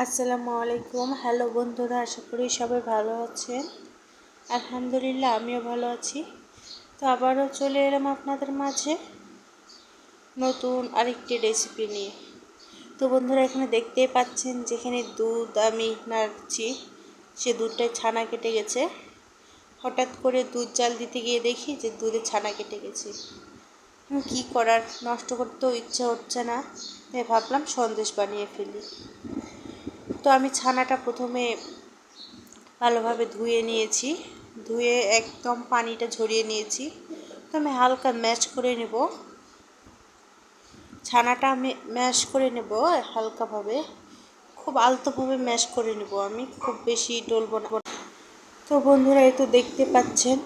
আসসালামু আলাইকুম। হ্যালো বন্ধুরা, আশা করি সবাই ভালো আছেন। আলহামদুলিল্লাহ, আমিও ভালো আছি। তো আবারও চলে এলাম আপনাদের মাঝে নতুন আরেকটি রেসিপি নিয়ে। তো বন্ধুরা, এখানে দেখতেই পাচ্ছেন যেখানে দুধ আমি নাড়ছি, সে দুধটায় ছানা কেটে গেছে। হঠাৎ করে দুধ জাল দিতে গিয়ে দেখি যে দুধে ছানা কেটে গেছে। কী করার, নষ্ট করতেও ইচ্ছা হচ্ছে না, তাই ভাবলাম সন্দেশ বানিয়ে ফেলি। তো আমি ছানাটা প্রথমে ভালোভাবে ধুয়ে নিয়েছি, ধুয়ে একদম পানিটা ঝরিয়ে নিয়েছি। তো আমি হালকা ম্যাশ করে নেব, ছানাটা আমি ম্যাশ করে নেব হালকাভাবে, খুব আলতোভাবে ম্যাশ করে নেব, আমি খুব বেশি ডলবো না। তো বন্ধুরা, এই তো দেখতে পাচ্ছেন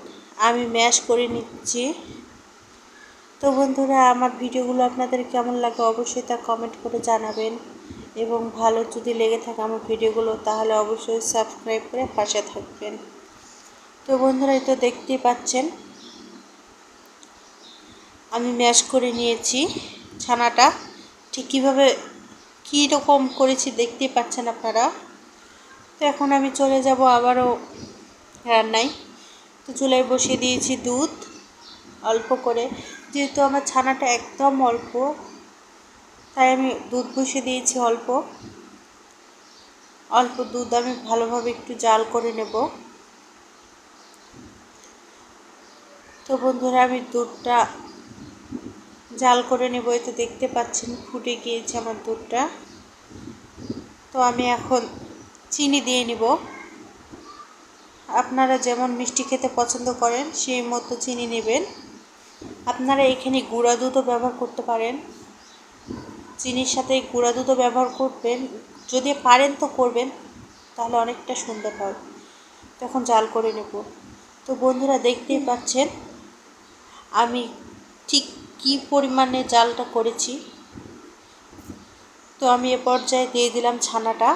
আমি ম্যাশ করে নিচ্ছি। তো বন্ধুরা, আমার ভিডিওগুলো আপনাদের কেমন লাগে অবশ্যই তা কমেন্ট করে জানাবেন, এবং ভালো যদি লেগে থাকে আমার ভিডিওগুলো তাহলে অবশ্যই সাবস্ক্রাইব করে পাশে থাকবেন। তো বন্ধুরা, এই তো দেখতেই পাচ্ছেন আমি ম্যাশ করে নিয়েছি ছানাটা। ঠিক কীভাবে কী রকম করেছি দেখতেই পাচ্ছেন আপনারা। তো এখন আমি চলে যাব আবারও রান্নায়। তো চুলায় বসিয়ে দিয়েছি দুধ অল্প করে, যেহেতু আমার ছানাটা একদম অল্প তাই আমি দুধ বসিয়ে দিয়েছি অল্প অল্প দুধ আমি ভালোভাবে একটু জাল করে নেব। তো বন্ধুরা, আমি দুধটা জাল করে নেব। এই তো দেখতে পাচ্ছেন ফুটে গিয়েছে আমার দুধটা। তো আমি এখন চিনি দিয়ে নিব। আপনারা যেমন মিষ্টি খেতে পছন্দ করেন সেই মতো চিনি নেবেন। আপনারা এখানে গুঁড়া দুধও ব্যবহার করতে পারেন, চিনির সাথে গুঁড়া দুধও ব্যবহার করবেন, যদি পারেন তো করবেন, তাহলে অনেকটা সুন্দর হয়। তখন জাল করে নেব। তো বন্ধুরা, দেখতেই পাচ্ছেন আমি ঠিক কী পরিমাণে জালটা করেছি। তো আমি এ পর্যায়ে দিয়ে দিলাম ছানাটা।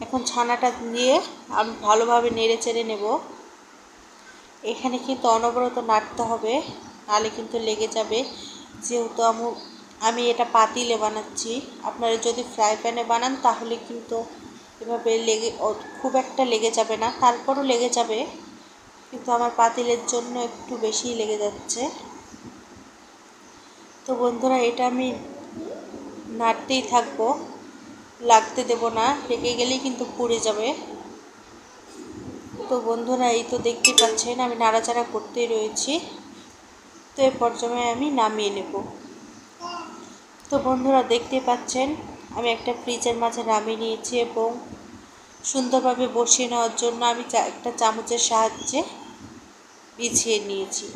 এখন ছানাটা দিয়ে আমি ভালোভাবে নেড়ে চেড়ে নেব। এখানে কিন্তু অনবরত নাড়তে হবে, নাহলে কিন্তু লেগে যাবে। যেহেতু আমি এটা পাতিলে বানাচ্ছি, আপনারা যদি ফ্রাই প্যানে বানান তাহলে কিন্তু এভাবে খুব একটা লেগে যাবে না, তারপরও লেগে যাবে, কিন্তু আমার পাতিলের জন্য একটু বেশিই লেগে যাচ্ছে। তো বন্ধুরা, এটা আমি নাড়তেই থাকবো, লাগতে দেব না, লেগে গেলেই কিন্তু পুড়ে যাবে। তো বন্ধুরা, এই তো দেখতে পাচ্ছেন আমি নাড়াচাড়া করতেই রয়েছি। তো এই পর্যায়ে আমি নামিয়ে নেব। তো বন্ধুরা, দেখতে পাচ্ছেন আমি একটা ফ্রিজের মাঝে নামিয়ে নিয়েছি, এবং সুন্দরভাবে বসিয়ে নেওয়ার জন্য আমি একটা চামচের সাহায্যে বিছিয়ে নিয়েছি।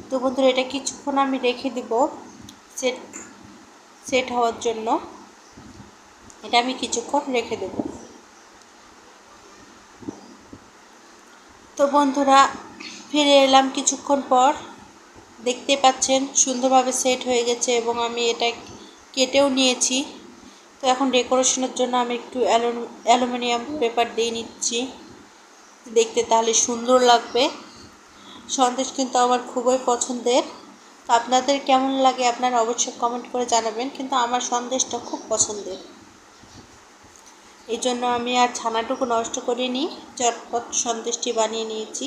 তো বন্ধুরা, এটা কিছুক্ষণ আমি রেখে দেব সেট হওয়ার জন্য। এটা আমি কিছুক্ষণ রেখে দেব। তো বন্ধুরা, ফিরে এলাম কিছুক্ষণ পর। দেখতে পাচ্ছেন সুন্দরভাবে সেট হয়ে গেছে, এবং আমি এটা কেটেও নিয়েছি। তো এখন ডেকোরেশনের জন্য আমি একটু অ্যালুমিনিয়াম পেপার দিয়ে নিচ্ছি, দেখতে তাহলে সুন্দর লাগবে। সন্দেশ কিন্তু আমার খুবই পছন্দের। তো আপনাদের কেমন লাগে আপনারা অবশ্যই কমেন্ট করে জানাবেন, কিন্তু আমার সন্দেশটা খুব পছন্দের। এই জন্য আমি আর ছানাটুকু নষ্ট করিনি, চটপট সন্দেশটি বানিয়ে নিয়েছি।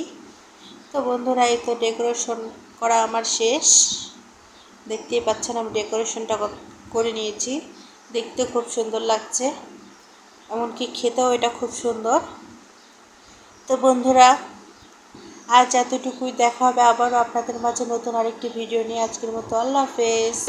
তো বন্ধুরা, এই তো ডেকোরেশন করা আমার শেষ। দেখতেই পাচ্ছেন আমি ডেকোরেশনটা করে নিয়েছি, দেখতে খুব সুন্দর লাগছে, এমনকি খেতেও এটা খুব সুন্দর। তো বন্ধুরা, আজ এতটুকুই, দেখা হবে আবারও আপনাদের মাঝে নতুন আরেকটি ভিডিও নিয়ে। আজকের মতো আল্লাহ হাফেজ।